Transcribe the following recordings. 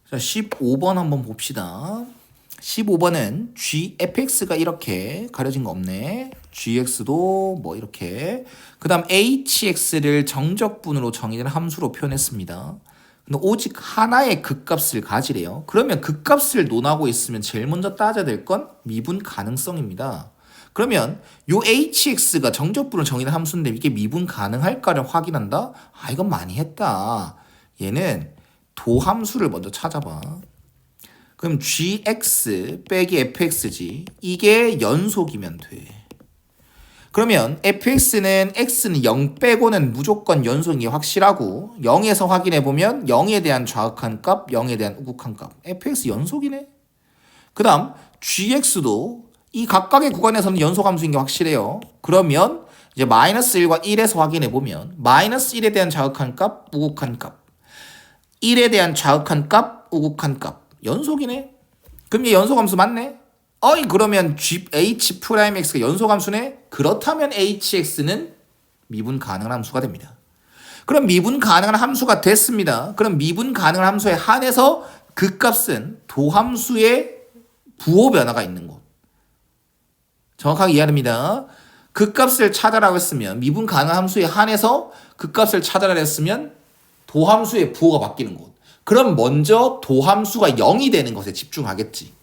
자, 15번 한번 봅시다. 15번은 gfx가 이렇게 가려진 거 없네. gx도 뭐 이렇게. 그 다음 hx를 정적분으로 정의된 함수로 표현했습니다. 근데 오직 하나의 극값을 가지래요. 그러면 극값을 논하고 있으면 제일 먼저 따져야 될 건 미분 가능성입니다. 그러면 요 hx가 정적분으로 정의된 함수인데 이게 미분 가능할까를 확인한다? 아, 이건 많이 했다. 얘는 도함수를 먼저 찾아봐. 그럼 gx 빼기 fx지. 이게 연속이면 돼. 그러면 fx는 x는 0 빼고는 무조건 연속인 게 확실하고 0에서 확인해보면 0에 대한 좌극한 값, 0에 대한 우극한 값. fx 연속이네. 그 다음 gx도 이 각각의 구간에서는 연속함수인 게 확실해요. 그러면 이제 마이너스 1과 1에서 확인해보면 마이너스 1에 대한 좌극한 값, 우극한 값. 1에 대한 좌극한 값, 우극한 값. 연속이네. 그럼 얘 연속함수 맞네? 어이, 그러면 h'x가 연속함수네? 그렇다면 hx는 미분 가능한 함수가 됩니다. 그럼 미분 가능한 함수가 됐습니다. 그럼 미분 가능한 함수에 한해서 그 값은 도함수의 부호 변화가 있는 곳. 정확하게 이해합니다. 그 값을 찾아라고 했으면 미분 가능한 함수에 한해서 그 값을 찾아라 했으면 도함수의 부호가 바뀌는 곳. 그럼 먼저 도함수가 0이 되는 것에 집중하겠지.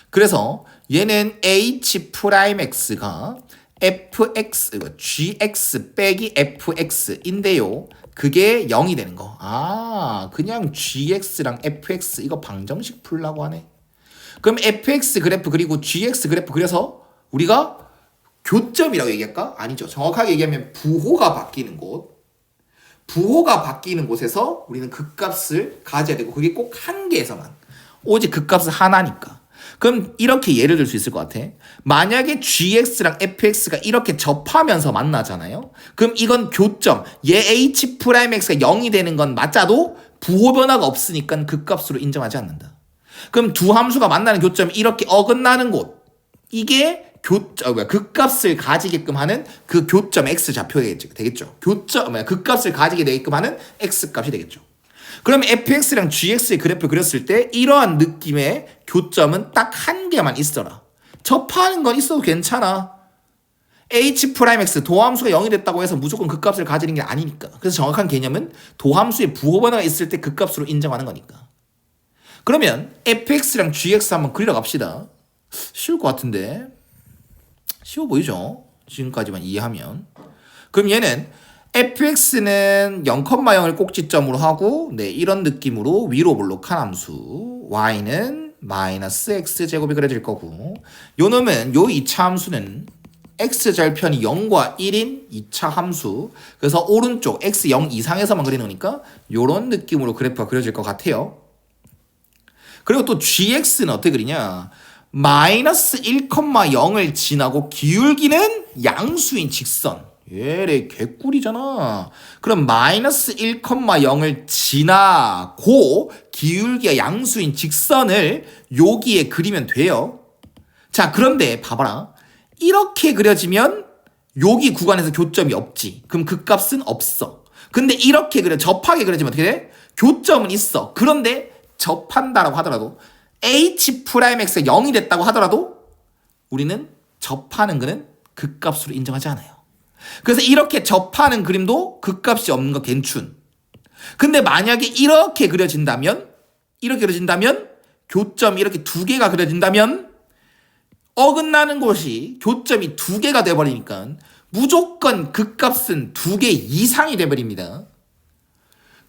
그래서 얘는 h'x가 fx, gx 빼기 fx인데요. 그게 0이 되는 거. 아, 그냥 gx랑 fx 이거 방정식 풀라고 하네. 그럼 fx 그래프 그리고 gx 그래프 그래서 우리가 교점이라고 얘기할까? 아니죠. 정확하게 얘기하면 부호가 바뀌는 곳. 부호가 바뀌는 곳에서 우리는 극값을 가져야 되고 그게 꼭 한 개에서만. 오직 극값은 하나니까. 그럼 이렇게 예를 들 수 있을 것 같아. 만약에 gx랑 fx가 이렇게 접하면서 만나잖아요. 그럼 이건 교점. 얘 h'x가 0이 되는 건 맞아도 부호 변화가 없으니까 극값으로 인정하지 않는다. 그럼 두 함수가 만나는 교점이 이렇게 어긋나는 곳. 이게 극값을 가지게끔 하는 그 교점 x 좌표 되겠죠. 극값을 가지게 되게끔 하는 x 값이 되겠죠. 그러면 fx랑 gx의 그래프를 그렸을 때 이러한 느낌의 교점은 딱 한 개만 있어라. 접하는 건 있어도 괜찮아. h'x 도함수가 0이 됐다고 해서 무조건 극값을 가지는 게 아니니까. 그래서 정확한 개념은 도함수의 부호 변화가 있을 때 극값으로 인정하는 거니까. 그러면 fx랑 gx 한번 그리러 갑시다. 쉬울 것 같은데. 쉬워 보이죠? 지금까지만 이해하면. 그럼 얘는 fx는 0,0을 꼭지점으로 하고 이런 느낌으로 위로 볼록한 함수 y는 마이너스 x제곱이 그려질 거고 요 놈은 요 2차 함수는 x절편이 0과 1인 2차 함수 그래서 오른쪽 x 0 이상에서만 그려놓으니까 요런 느낌으로 그래프가 그려질 것 같아요. 그리고 또 gx는 어떻게 그리냐 마이너스 1,0을 지나고 기울기는 양수인 직선. 얘래 개꿀이잖아. 그럼 마이너스 1,0을 지나고 기울기가 양수인 직선을 여기에 그리면 돼요. 자, 그런데 봐봐라. 이렇게 그려지면 여기 구간에서 교점이 없지. 그럼 그 값은 없어. 근데 이렇게 접하게 그려지면 어떻게 돼? 교점은 있어. 그런데 접한다라고 하더라도 h'x가 0이 됐다고 하더라도 우리는 접하는 그는 극값으로 인정하지 않아요. 그래서 이렇게 접하는 그림도 극값이 없는 거 괜춘. 근데 만약에 이렇게 그려진다면 교점이 이렇게 두 개가 그려진다면 어긋나는 곳이 교점이 두 개가 돼버리니까 무조건 극값은 두 개 이상이 돼버립니다.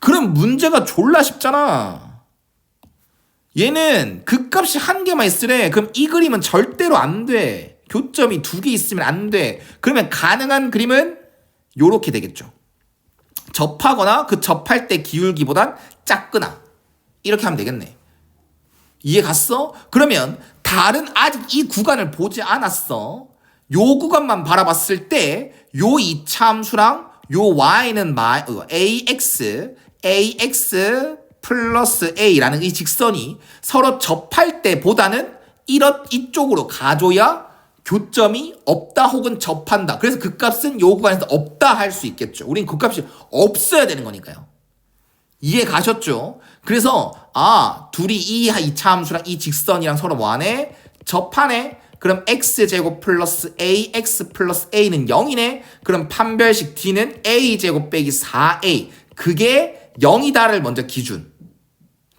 그럼 문제가 졸라 쉽잖아. 얘는 극값이 한 개만 있으래. 그럼 이 그림은 절대로 안 돼. 교점이 두 개 있으면 안 돼. 그러면 가능한 그림은 요렇게 되겠죠. 접하거나 그 접할 때 기울기보단 작거나 이렇게 하면 되겠네. 이해 갔어? 그러면 아직 이 구간을 보지 않았어. 요 구간만 바라봤을 때 요 2차 함수랑 요 y는 ax 플러스 a라는 이 직선이 서로 접할 때보다는 이쪽으로 가줘야 교점이 없다 혹은 접한다. 그래서 그 값은 요 구간에서 없다 할 수 있겠죠. 우린 그 값이 없어야 되는 거니까요. 이해 가셨죠? 그래서 둘이 이 이차 함수랑 이 직선이랑 서로 뭐하네? 접하네. 그럼 x제곱 플러스 ax 플러스 a는 0이네. 그럼 판별식 d는 a제곱 빼기 4a. 그게 0이다를 먼저 기준.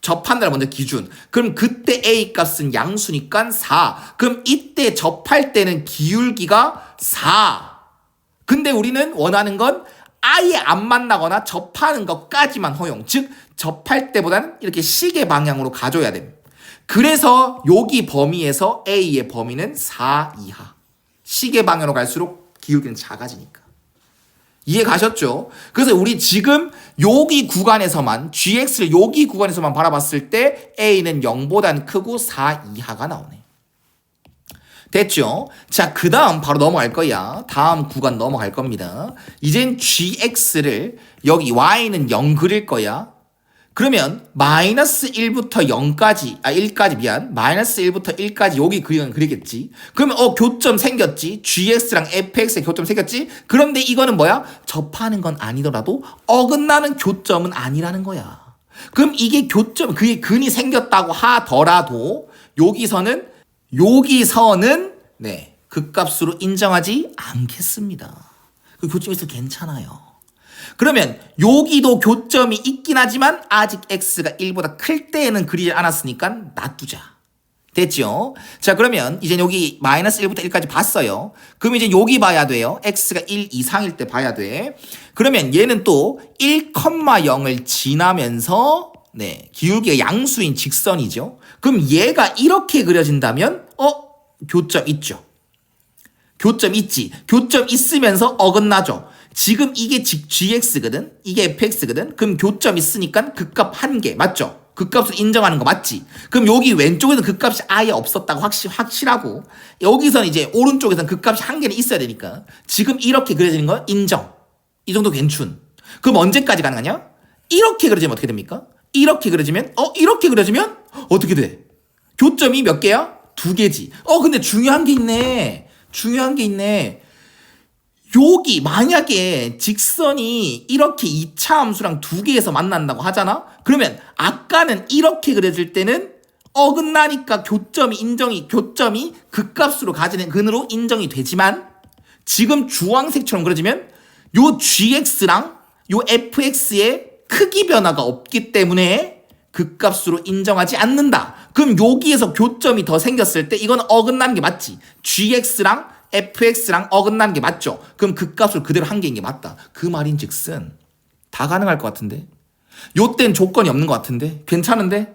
접한다를 먼저 기준. 그럼 그때 a 값은 양수니까 4. 그럼 이때 접할 때는 기울기가 4. 근데 우리는 원하는 건 아예 안 만나거나 접하는 것까지만 허용. 즉 접할 때보다는 이렇게 시계 방향으로 가져야 됩니다. 그래서 여기 범위에서 A의 범위는 4 이하. 시계 방향으로 갈수록 기울기는 작아지니까. 이해 가셨죠? 그래서 우리 지금 여기 구간에서만 GX를 여기 구간에서만 바라봤을 때 A는 0보다는 크고 4 이하가 나오네. 됐죠? 자, 그 다음 바로 넘어갈 거야. 다음 구간 넘어갈 겁니다. 이젠 GX를 여기 Y는 0 그릴 거야. 그러면 마이너스 1부터 0까지, 1까지 미안. 마이너스 1부터 1까지 여기 그리겠지. 그러면 교점 생겼지. GX랑 FX의 교점 생겼지. 그런데 이거는 뭐야? 접하는 건 아니더라도 어긋나는 교점은 아니라는 거야. 그럼 이게 교점, 그게 근이 생겼다고 하더라도 여기서는 네, 극값으로 인정하지 않겠습니다. 그 교점에서 괜찮아요. 그러면 여기도 교점이 있긴 하지만 아직 x가 1보다 클 때에는 그리지 않았으니까 놔두자. 됐죠? 자, 그러면 이제 여기 마이너스 1부터 1까지 봤어요. 그럼 이제 여기 봐야 돼요. x가 1 이상일 때 봐야 돼. 그러면 얘는 또 1,0을 지나면서 네, 기울기가 양수인 직선이죠. 그럼 얘가 이렇게 그려진다면 교점 있죠. 교점 있지. 교점 있으면서 어긋나죠. 지금 이게 GX거든. 이게 FX거든. 그럼 교점 있으니까 극값 1개. 맞죠? 극값을 인정하는 거 맞지? 그럼 여기 왼쪽에는 극값이 아예 없었다고 확실하고 여기서는 이제 오른쪽에서는 극값이 1개는 있어야 되니까 지금 이렇게 그려지는 거 인정. 이 정도 괜춘. 그럼 언제까지 가능하냐? 이렇게 그려지면 어떻게 됩니까? 이렇게 그려지면 이렇게 그려지면 어떻게 돼? 교점이 몇 개야? 2개지. 근데 중요한 게 있네. 여기 만약에 직선이 이렇게 2차 함수랑 2개에서 만난다고 하잖아? 그러면 아까는 이렇게 그려질 때는 어긋나니까 교점이 극값으로 가지는 근으로 인정이 되지만 지금 주황색처럼 그려지면 요 GX랑 요 FX의 크기 변화가 없기 때문에 극값으로 인정하지 않는다. 그럼 여기에서 교점이 더 생겼을 때 이건 어긋나는 게 맞지. GX랑 FX랑 어긋나는 게 맞죠. 그럼 극값을 그대로 한 개인 게 맞다. 그 말인즉슨 다 가능할 것 같은데. 요땐 조건이 없는 것 같은데. 괜찮은데?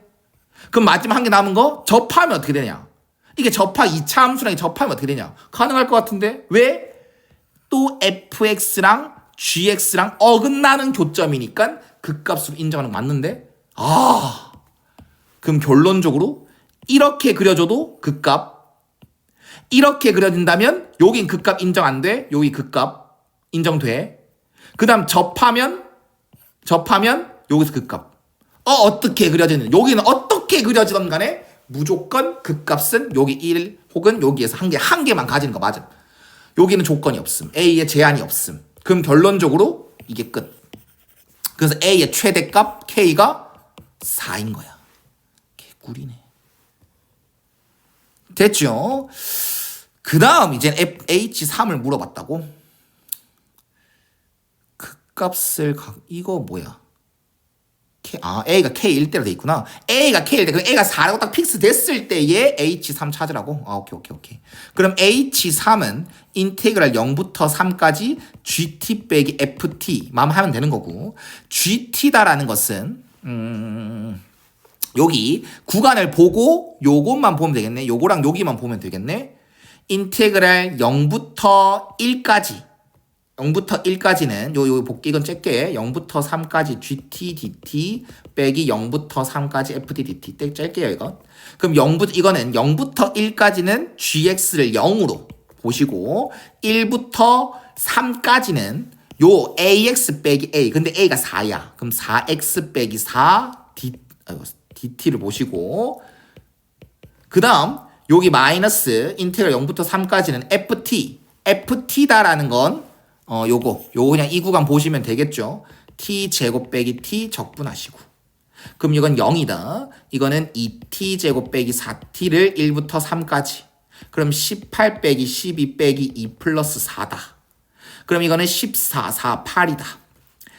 그럼 마지막 한 개 남은 거 접하면 어떻게 되냐? 이게 2차 함수랑 접하면 어떻게 되냐? 가능할 것 같은데. 왜? 또 FX랑 GX랑 어긋나는 교점이니까 극값으로 인정하는 거 맞는데? 그럼 결론적으로 이렇게 그려줘도 극값, 이렇게 그려진다면 여긴 극값 인정 안 돼. 여기 극값 인정돼. 그 다음 접하면 여기서 극값. 어떻게 그려지는 여기는 어떻게 그려지던 간에 무조건 극값은 여기 1 혹은 여기에서 한 개만 가지는 거 맞음. 여기는 조건이 없음. A의 제한이 없음. 그럼 결론적으로 이게 끝. 그래서 A의 최대값 K가 4인 거야. 개꿀이네. 됐죠? 그 다음 이제 H3을 물어봤다고? 극값을 이거 뭐야? A가 K 1대로 돼 있구나. A가 K 1대. 그럼 A가 4라고 딱 픽스 됐을 때에 H3 찾으라고? 오케이. 그럼 H3은 인테그랄 0부터 3까지 GT 빼기 FT만 하면 되는 거고, GT다라는 것은 여기 구간을 보고 요것만 보면 되겠네. 요거랑 여기만 보면 되겠네. 인테그랄 0부터 1까지는 요 복귀 이건 짤게. 0부터 3까지 GT dt 빼기 0부터 3까지 FT dt 짤게요 이건. 그럼 이거는 0부터 1까지는 GX를 0으로 보시고 1부터 3까지는 요 AX 빼기 A. 근데 A가 4야. 그럼 4X 빼기 4 DT를 보시고 그 다음 여기 마이너스 인테그랄 0부터 3까지는 FT다라는 건 요거 그냥 이 구간 보시면 되겠죠. T 제곱 빼기 T 적분하시고 그럼 이건 0이다. 이거는 2t 제곱 빼기 4t를 1부터 3까지. 그럼 18 빼기 12 빼기 2 플러스 4다. 그럼 이거는 14, 4, 8이다.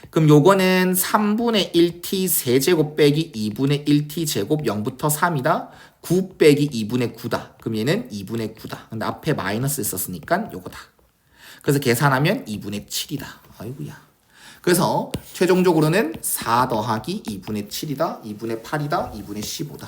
그럼 요거는 3분의 1t 세제곱 빼기 2분의 1t 제곱 0부터 3이다. 9 빼기 2분의 9다. 그럼 얘는 2분의 9다. 근데 앞에 마이너스 있었으니까 요거다. 그래서 계산하면 2분의 7이다. 아이고야. 그래서 최종적으로는 4 더하기 2분의 7이다. 2분의 8이다. 2분의 15다.